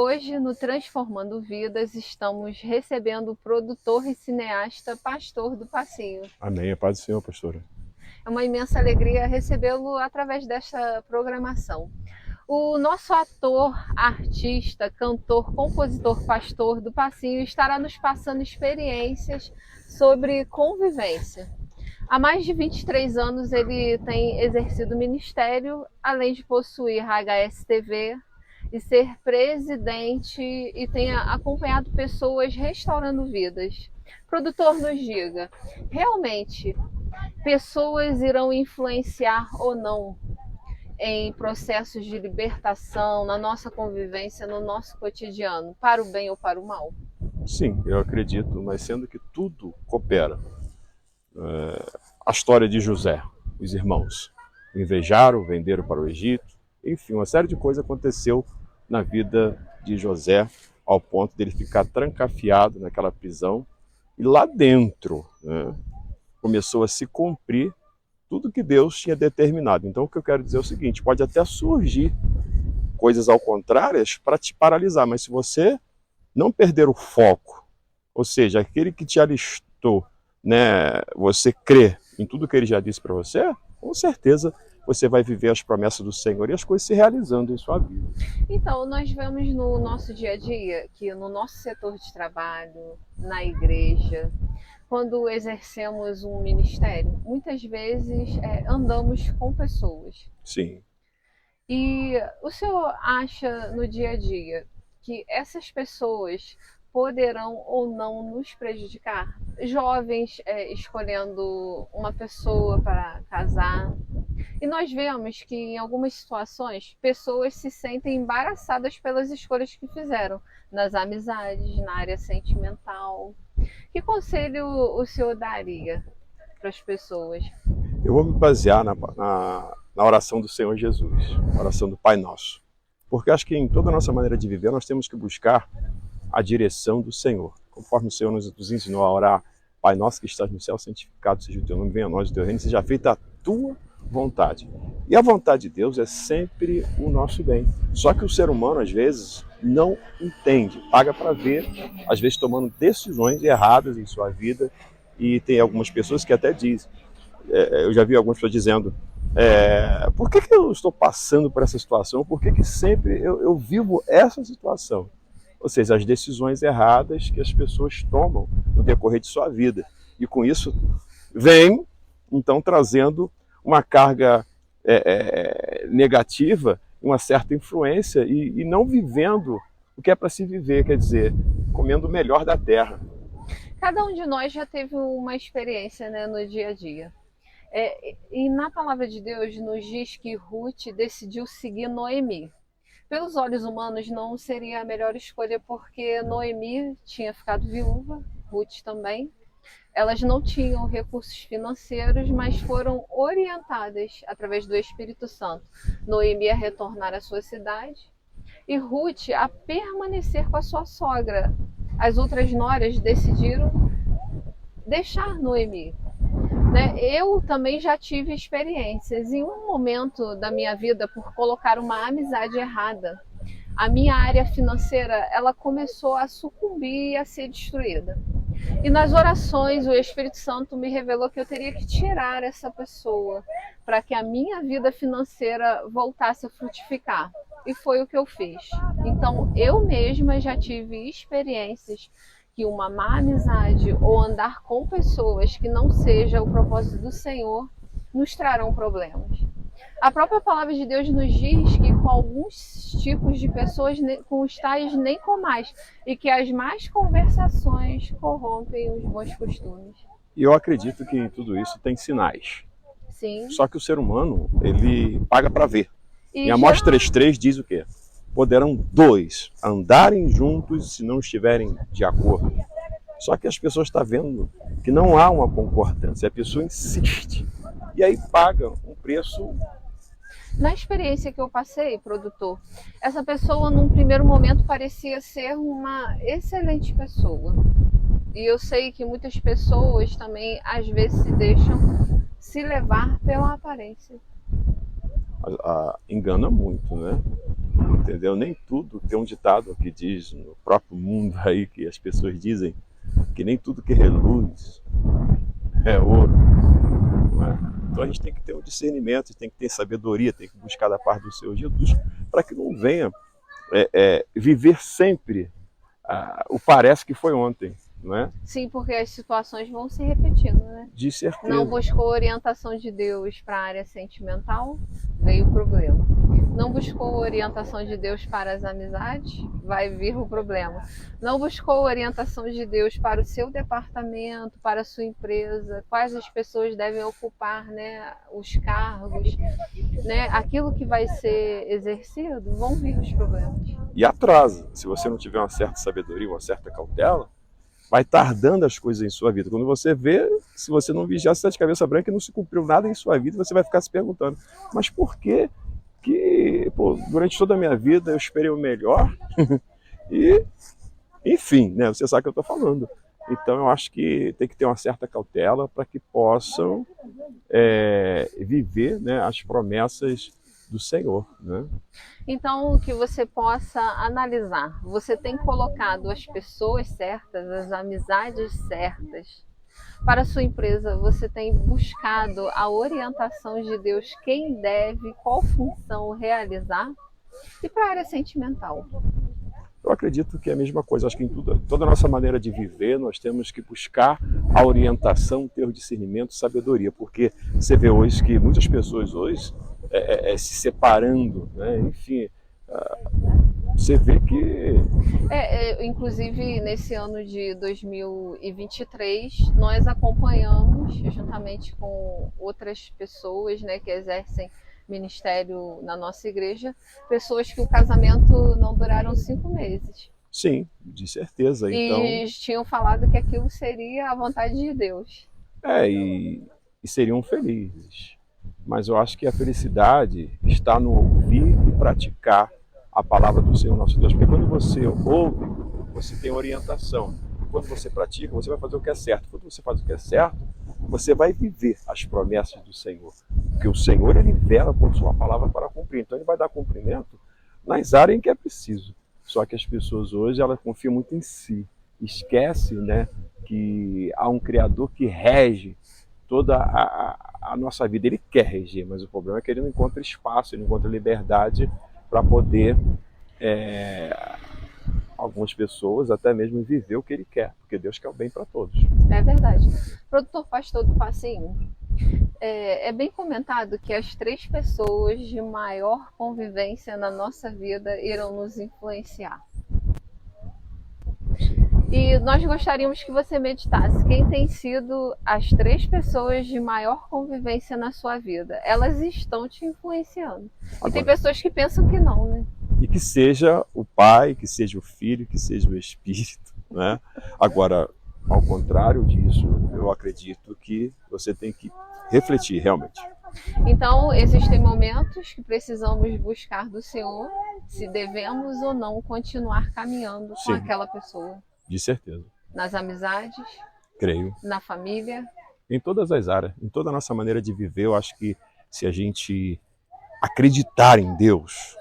Hoje, no Transformando Vidas, estamos recebendo o produtor e cineasta Pastor do Passinho. Amém. A paz do Senhor, pastora. É uma imensa alegria recebê-lo através desta programação. O nosso ator, artista, cantor, compositor Pastor do Passinho estará nos passando experiências sobre convivência. Há mais de 23 anos ele tem exercido o ministério, além de possuir a HSTV e ser presidente, e tem acompanhado pessoas restaurando vidas. Produtor, nos diga, realmente pessoas irão influenciar ou não em processos de libertação, na nossa convivência, no nosso cotidiano, para o bem ou para o mal? Sim, eu acredito, mas sendo que tudo coopera. A história de José, os irmãos o invejaram, venderam para o Egito, enfim, uma série de coisas aconteceu na vida de José, ao ponto dele ficar trancafiado naquela prisão, e lá dentro, né, começou a se cumprir tudo que Deus tinha determinado. Então o que eu quero dizer é o seguinte: pode até surgir coisas ao contrário para te paralisar, mas se você não perder o foco, ou seja, aquele que te alistou, né, você crê em tudo que ele já disse para você, com certeza você vai viver as promessas do Senhor e as coisas se realizando em sua vida. Então, nós vemos no nosso dia a dia que no nosso setor de trabalho, na igreja, quando exercemos um ministério, muitas vezes andamos com pessoas. Sim. E o senhor acha no dia a dia que essas pessoas poderão ou não nos prejudicar? Jovens escolhendo uma pessoa para casar. E nós vemos que em algumas situações pessoas se sentem embaraçadas pelas escolhas que fizeram, nas amizades, na área sentimental. Que conselho o senhor daria para as pessoas? Eu vou me basear na oração do Senhor Jesus, a oração do Pai Nosso. Porque acho que em toda a nossa maneira de viver nós temos que buscar a direção do Senhor. Conforme o Senhor nos ensinou a orar: Pai Nosso que estás no céu, santificado seja o teu nome, venha a nós o teu reino, seja feita a tua vontade. E a vontade de Deus é sempre o nosso bem. Só que o ser humano, às vezes, não entende, paga para ver, às vezes tomando decisões erradas em sua vida. E tem algumas pessoas que até dizem, eu já vi algumas pessoas dizendo, por que eu estou passando por essa situação? Por que sempre eu vivo essa situação? Ou seja, as decisões erradas que as pessoas tomam no decorrer de sua vida. E com isso vem, então, trazendo uma carga negativa, uma certa influência, e não vivendo o que é para se viver, quer dizer, comendo o melhor da terra. Cada um de nós já teve uma experiência, né, no dia a dia. E na palavra de Deus nos diz que Ruth decidiu seguir Noemi. Pelos olhos humanos não seria a melhor escolha, porque Noemi tinha ficado viúva, Ruth também. Elas não tinham recursos financeiros, mas foram orientadas através do Espírito Santo. Noemi a retornar à sua cidade e Ruth a permanecer com a sua sogra. As outras noras decidiram deixar Noemi. Eu também já tive experiências. Em um momento da minha vida, por colocar uma amizade errada, a minha área financeira ela começou a sucumbir e a ser destruída. E nas orações, o Espírito Santo me revelou que eu teria que tirar essa pessoa para que a minha vida financeira voltasse a frutificar. E foi o que eu fiz. Então, eu mesma já tive experiências que uma má amizade ou andar com pessoas que não seja o propósito do Senhor nos trarão problemas. A própria palavra de Deus nos diz que com alguns tipos de pessoas, com os tais nem comais, e que as más conversações corrompem os bons costumes. E eu acredito que em tudo isso tem sinais. Sim. Só que o ser humano, ele paga para ver. E em Amós 3,3 diz o quê? Poderão dois andarem juntos se não estiverem de acordo. Só que as pessoas estão vendo que não há uma concordância, a pessoa insiste. E aí paga um preço. Na experiência que eu passei, produtor, essa pessoa num primeiro momento parecia ser uma excelente pessoa. E eu sei que muitas pessoas também às vezes se deixam se levar pela aparência. Engana muito, né? entendeu? Nem tudo, tem um ditado que diz no próprio mundo aí, que as pessoas dizem que nem tudo que reluz é ouro. Não é? Então a gente tem que ter um discernimento, tem que ter sabedoria, tem que buscar da parte do Senhor Jesus, para que não venha viver sempre o parece que foi ontem, não é? Sim, porque as situações vão se repetindo, né? De certeza. Não buscou orientação de Deus para a área sentimental, veio o problema. Não buscou orientação de Deus para as amizades, vai vir o problema. Não buscou orientação de Deus para o seu departamento, para a sua empresa, quais as pessoas devem ocupar, né, os cargos, né, aquilo que vai ser exercido, vão vir os problemas. E atrasa. Se você não tiver uma certa sabedoria, uma certa cautela, vai tardando as coisas em sua vida. Quando você vê, se você não vigiar, você está de cabeça branca e não se cumpriu nada em sua vida, você vai ficar se perguntando, mas por que durante toda a minha vida eu esperei o melhor? E, enfim, né, você sabe o que eu estou falando. Então eu acho que tem que ter uma certa cautela para que possam viver, né, as promessas do Senhor, né? Então, que você possa analisar. Você tem colocado as pessoas certas, as amizades certas. Para a sua empresa, você tem buscado a orientação de Deus, quem deve, qual função realizar? E para a área sentimental? Eu acredito que é a mesma coisa. Acho que em toda a nossa maneira de viver, nós temos que buscar a orientação, ter o discernimento, sabedoria. Porque você vê hoje que muitas pessoas hoje se separando, né? Enfim, você vê que... Inclusive, nesse ano de 2023, nós acompanhamos, juntamente com outras pessoas, né, que exercem ministério na nossa igreja, pessoas que o casamento não duraram 5 meses. Sim, de certeza. Então... E tinham falado que aquilo seria a vontade de Deus. E seriam felizes. Mas eu acho que a felicidade está no ouvir e praticar a palavra do Senhor nosso Deus. Porque quando você ouve, você tem orientação. Quando você pratica, você vai fazer o que é certo. Quando você faz o que é certo, você vai viver as promessas do Senhor. Porque o Senhor, ele vela por sua palavra para cumprir. Então ele vai dar cumprimento nas áreas em que é preciso. Só que as pessoas hoje, elas confiam muito em si. Esquecem, né, que há um Criador que rege toda a nossa vida. Ele quer reger, mas o problema é que ele não encontra espaço, ele não encontra liberdade para poder, algumas pessoas, até mesmo viver o que ele quer, porque Deus quer o bem para todos. É verdade. O produtor faz todo passinho. É bem comentado que as 3 pessoas de maior convivência na nossa vida irão nos influenciar. E nós gostaríamos que você meditasse quem tem sido as 3 pessoas de maior convivência na sua vida. Elas estão te influenciando. Agora, e tem pessoas que pensam que não, né? E que seja o Pai, que seja o Filho, que seja o Espírito, né? Agora, ao contrário disso, eu acredito que você tem que refletir realmente. Então, existem momentos que precisamos buscar do Senhor se devemos ou não continuar caminhando com aquela pessoa. De certeza. Nas amizades? Creio. Na família? Em todas as áreas, em toda a nossa maneira de viver, eu acho que se a gente acreditar em Deus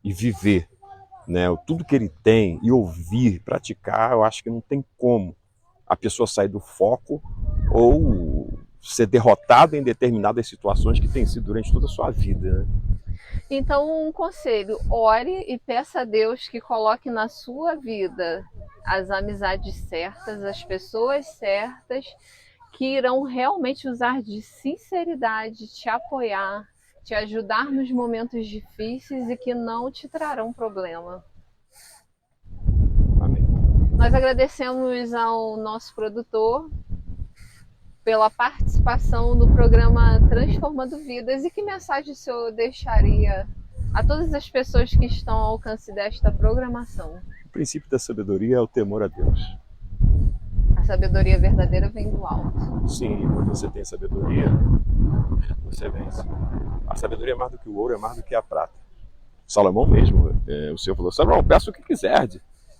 e viver, né, tudo que Ele tem, e ouvir, praticar, eu acho que não tem como a pessoa sair do foco ou ser derrotada em determinadas situações que tem sido durante toda a sua vida, né? Então, um conselho: ore e peça a Deus que coloque na sua vida as amizades certas, as pessoas certas, que irão realmente usar de sinceridade, te apoiar, te ajudar nos momentos difíceis e que não te trarão problema. Amém. Nós agradecemos ao nosso produtor pela participação no programa Transformando Vidas. E que mensagem o senhor deixaria a todas as pessoas que estão ao alcance desta programação? O princípio da sabedoria é o temor a Deus. A sabedoria verdadeira vem do alto. Sim, quando você tem sabedoria, você vence. A sabedoria é mais do que o ouro, é mais do que a prata. Salomão mesmo, o Senhor falou: Salomão, peça o que quiser.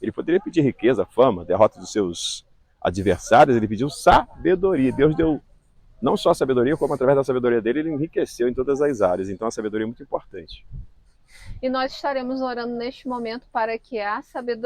Ele poderia pedir riqueza, fama, derrota dos seus adversários, ele pediu sabedoria. Deus deu não só a sabedoria, como através da sabedoria dele, ele enriqueceu em todas as áreas. Então a sabedoria é muito importante. E nós estaremos orando neste momento para que a sabedoria